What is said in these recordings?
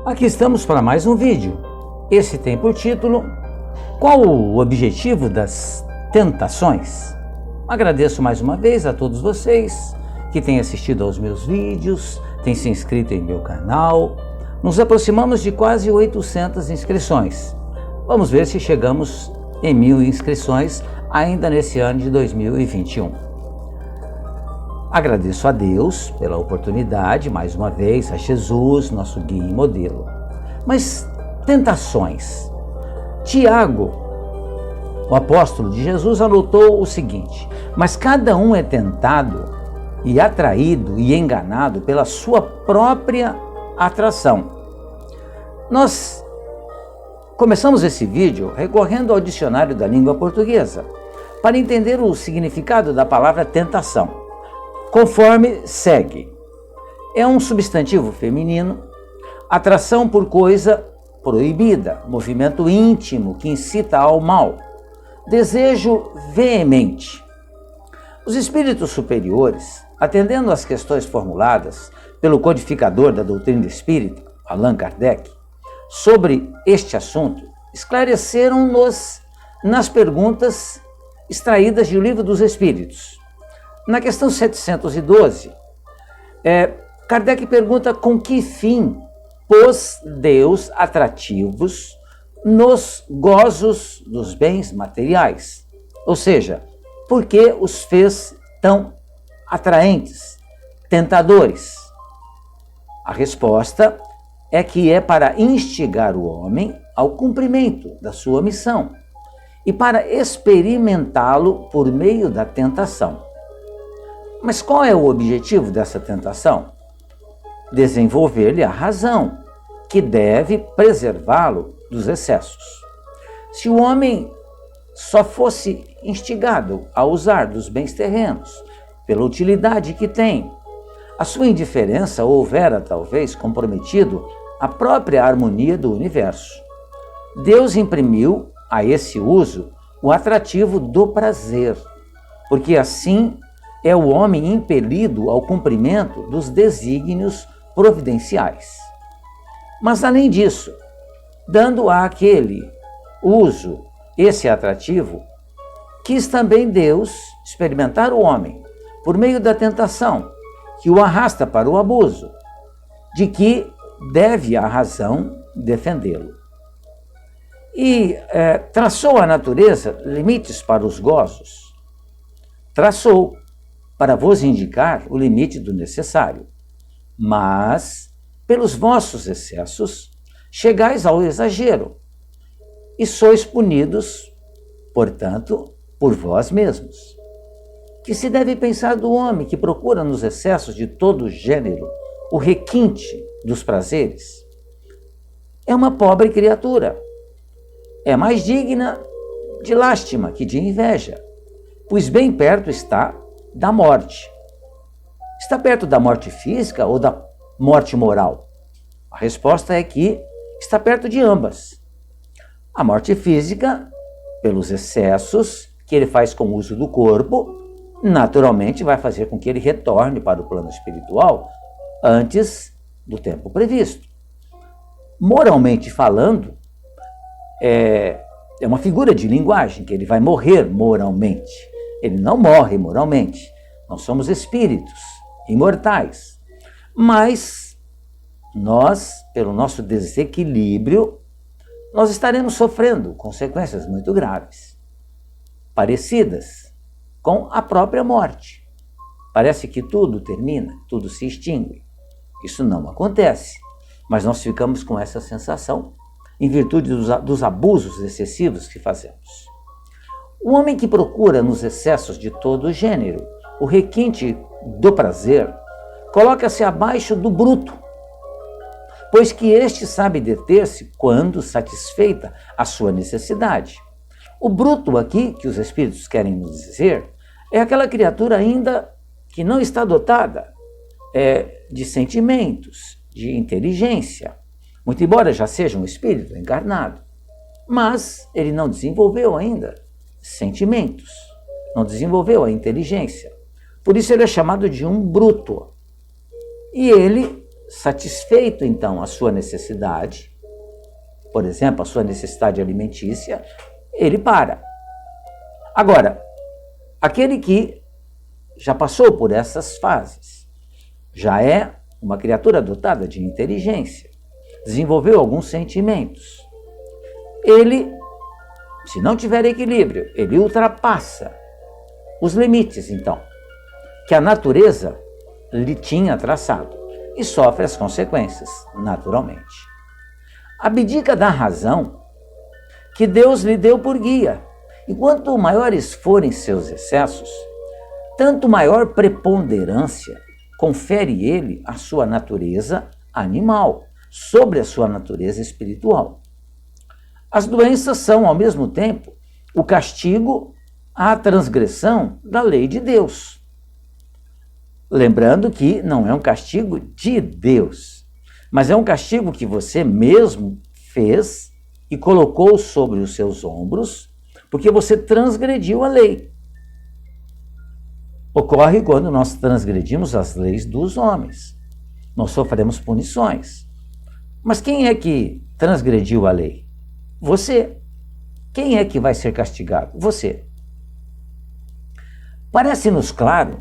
Aqui estamos para mais um vídeo. Esse tem por título: qual o objetivo das tentações? Agradeço mais uma vez a todos vocês que têm assistido aos meus vídeos, têm se inscrito em meu canal. Nos aproximamos de quase 800 inscrições. Vamos ver se chegamos em 1000 inscrições ainda nesse ano de 2021. Agradeço a Deus pela oportunidade, mais uma vez, a Jesus, nosso guia e modelo. Mas tentações. Tiago, o apóstolo de Jesus, anotou o seguinte: mas cada um é tentado e atraído e enganado pela sua própria atração. Nós começamos esse vídeo recorrendo ao dicionário da língua portuguesa para entender o significado da palavra tentação. Conforme segue: é um substantivo feminino, atração por coisa proibida, movimento íntimo que incita ao mal, desejo veemente. Os espíritos superiores, atendendo às questões formuladas pelo codificador da doutrina espírita, Allan Kardec, sobre este assunto, esclareceram-nos nas perguntas extraídas do Livro dos Espíritos. Na questão 712, Kardec pergunta com que fim pôs Deus atrativos nos gozos dos bens materiais. Ou seja, por que os fez tão atraentes, tentadores? A resposta é que é para instigar o homem ao cumprimento da sua missão e para experimentá-lo por meio da tentação. Mas qual é o objetivo dessa tentação? Desenvolver-lhe a razão, que deve preservá-lo dos excessos. Se o homem só fosse instigado a usar dos bens terrenos, pela utilidade que tem, a sua indiferença houvera talvez comprometido a própria harmonia do universo. Deus imprimiu a esse uso o atrativo do prazer, porque assim é o homem impelido ao cumprimento dos desígnios providenciais. Mas além disso, dando àquele uso esse atrativo, quis também Deus experimentar o homem por meio da tentação que o arrasta para o abuso, de que deve a razão defendê-lo. E traçou a natureza limites para os gozos. Traçou para vos indicar o limite do necessário. Mas, pelos vossos excessos, chegais ao exagero, e sois punidos, portanto, por vós mesmos. Que se deve pensar do homem que procura nos excessos de todo gênero o requinte dos prazeres? É uma pobre criatura. É mais digna de lástima que de inveja, pois bem perto está da morte. Está perto da morte física ou da morte moral? A resposta é que está perto de ambas. A morte física, pelos excessos que ele faz com o uso do corpo, naturalmente vai fazer com que ele retorne para o plano espiritual antes do tempo previsto. Moralmente falando, é uma figura de linguagem, que ele vai morrer moralmente. Ele não morre moralmente. Nós somos espíritos imortais. Mas nós, pelo nosso desequilíbrio, nós estaremos sofrendo consequências muito graves, parecidas com a própria morte. Parece que tudo termina, tudo se extingue. Isso não acontece, mas nós ficamos com essa sensação em virtude dos abusos excessivos que fazemos. O homem que procura nos excessos de todo gênero o requinte do prazer coloca-se abaixo do bruto, pois que este sabe deter-se quando satisfeita a sua necessidade. O bruto aqui, que os espíritos querem nos dizer, é aquela criatura ainda que não está dotada de sentimentos, de inteligência, muito embora já seja um espírito encarnado, mas ele não desenvolveu ainda sentimentos, não desenvolveu a inteligência. Por isso ele é chamado de um bruto. E ele satisfeito então a sua necessidade, por exemplo, a sua necessidade alimentícia, ele para. Agora, aquele que já passou por essas fases, já é uma criatura dotada de inteligência, desenvolveu alguns sentimentos, ele, se não tiver equilíbrio, ele ultrapassa os limites, então, que a natureza lhe tinha traçado e sofre as consequências, naturalmente. Abdica da razão que Deus lhe deu por guia, e quanto maiores forem seus excessos, tanto maior preponderância confere ele à sua natureza animal sobre a sua natureza espiritual. As doenças são, ao mesmo tempo, o castigo à transgressão da lei de Deus. Lembrando que não é um castigo de Deus, mas é um castigo que você mesmo fez e colocou sobre os seus ombros, porque você transgrediu a lei. Ocorre quando nós transgredimos as leis dos homens. Nós sofremos punições. Mas quem é que transgrediu a lei? Você. Quem é que vai ser castigado? Você. Parece-nos claro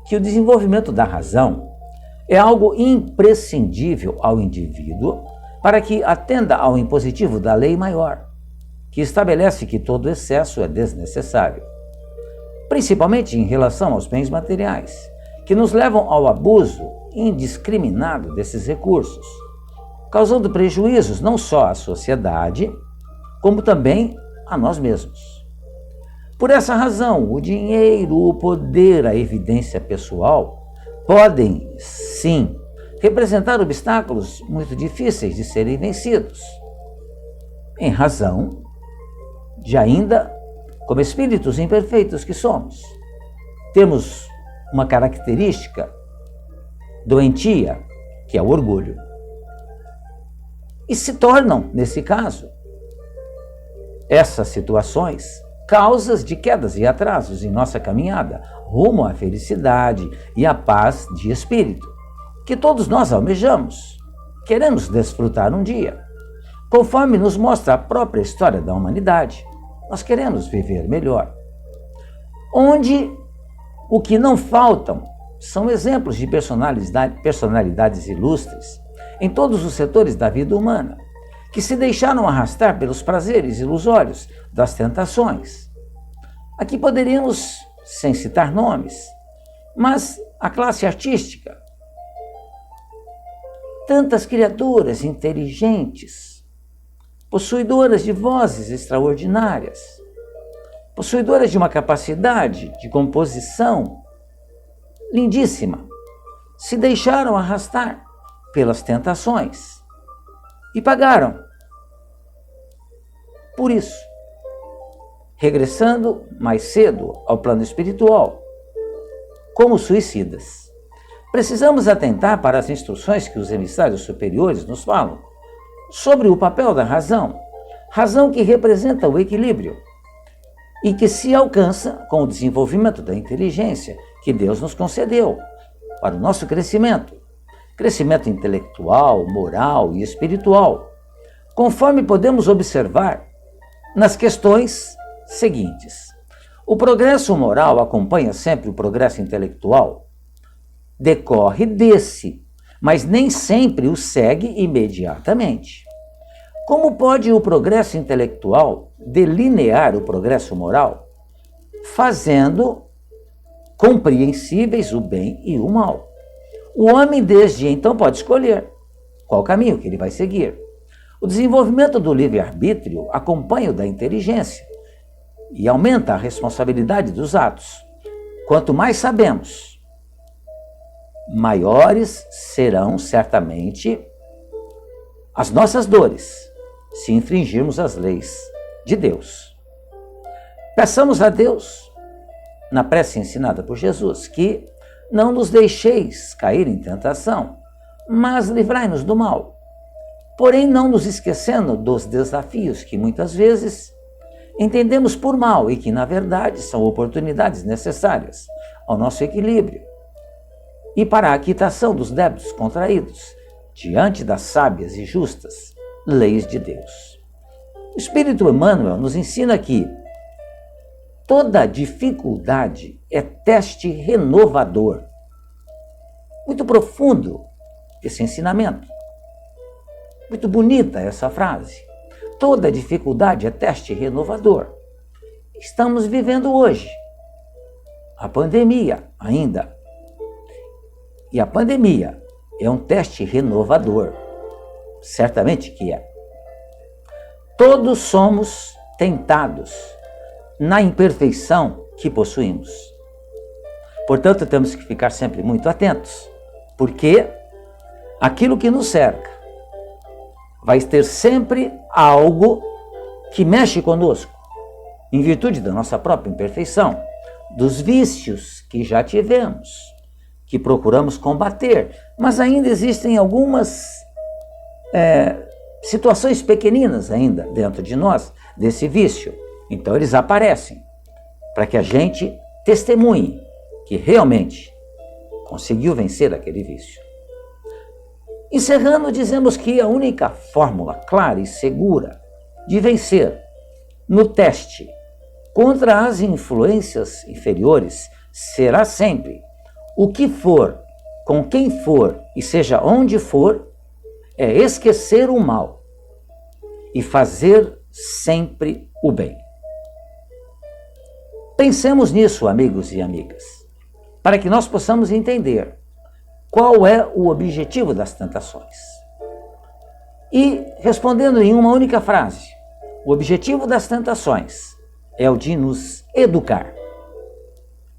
que o desenvolvimento da razão é algo imprescindível ao indivíduo para que atenda ao impositivo da lei maior, que estabelece que todo excesso é desnecessário, principalmente em relação aos bens materiais, que nos levam ao abuso indiscriminado desses recursos, causando prejuízos não só à sociedade, como também a nós mesmos. Por essa razão, o dinheiro, o poder, a evidência pessoal podem, sim, representar obstáculos muito difíceis de serem vencidos, em razão de ainda, como espíritos imperfeitos que somos, temos uma característica doentia, que é o orgulho. E se tornam, nesse caso, essas situações causas de quedas e atrasos em nossa caminhada rumo à felicidade e à paz de espírito, que todos nós almejamos, queremos desfrutar um dia. Conforme nos mostra a própria história da humanidade, nós queremos viver melhor. Onde o que não faltam são exemplos de personalidades ilustres em todos os setores da vida humana, que se deixaram arrastar pelos prazeres ilusórios das tentações. Aqui poderíamos, sem citar nomes, mas a classe artística, tantas criaturas inteligentes, possuidoras de vozes extraordinárias, possuidoras de uma capacidade de composição lindíssima, se deixaram arrastar pelas tentações e pagaram por isso, regressando mais cedo ao plano espiritual, como suicidas. Precisamos atentar para as instruções que os emissários superiores nos falam sobre o papel da razão, razão que representa o equilíbrio e que se alcança com o desenvolvimento da inteligência que Deus nos concedeu para o nosso crescimento intelectual, moral e espiritual, conforme podemos observar nas questões seguintes. O progresso moral acompanha sempre o progresso intelectual? Decorre desse, mas nem sempre o segue imediatamente. Como pode o progresso intelectual delinear o progresso moral? Fazendo compreensíveis o bem e o mal. O homem desde então pode escolher qual caminho que ele vai seguir. O desenvolvimento do livre-arbítrio acompanha o da inteligência e aumenta a responsabilidade dos atos. Quanto mais sabemos, maiores serão certamente as nossas dores se infringirmos as leis de Deus. Peçamos a Deus, na prece ensinada por Jesus, que não nos deixeis cair em tentação, mas livrai-nos do mal. Porém, não nos esquecendo dos desafios que muitas vezes entendemos por mal e que, na verdade, são oportunidades necessárias ao nosso equilíbrio e para a quitação dos débitos contraídos diante das sábias e justas leis de Deus. O Espírito Emmanuel nos ensina que toda dificuldade é teste renovador. Muito profundo esse ensinamento. Muito bonita essa frase. Toda dificuldade é teste renovador. Estamos vivendo hoje a pandemia ainda. E a pandemia é um teste renovador. Certamente que é. Todos somos tentados na imperfeição que possuímos. Portanto, temos que ficar sempre muito atentos, porque aquilo que nos cerca vai ter sempre algo que mexe conosco, em virtude da nossa própria imperfeição, dos vícios que já tivemos, que procuramos combater, mas ainda existem algumas situações pequeninas ainda dentro de nós desse vício. Então eles aparecem para que a gente testemunhe que realmente conseguiu vencer aquele vício. Encerrando, dizemos que a única fórmula clara e segura de vencer no teste contra as influências inferiores será sempre o que for, com quem for e seja onde for, é esquecer o mal e fazer sempre o bem. Pensemos nisso, amigos e amigas, para que nós possamos entender qual é o objetivo das tentações. E, respondendo em uma única frase, o objetivo das tentações é o de nos educar.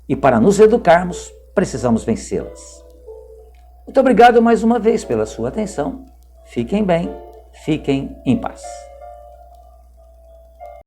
E para nos educarmos, precisamos vencê-las. Muito obrigado mais uma vez pela sua atenção. Fiquem bem, fiquem em paz.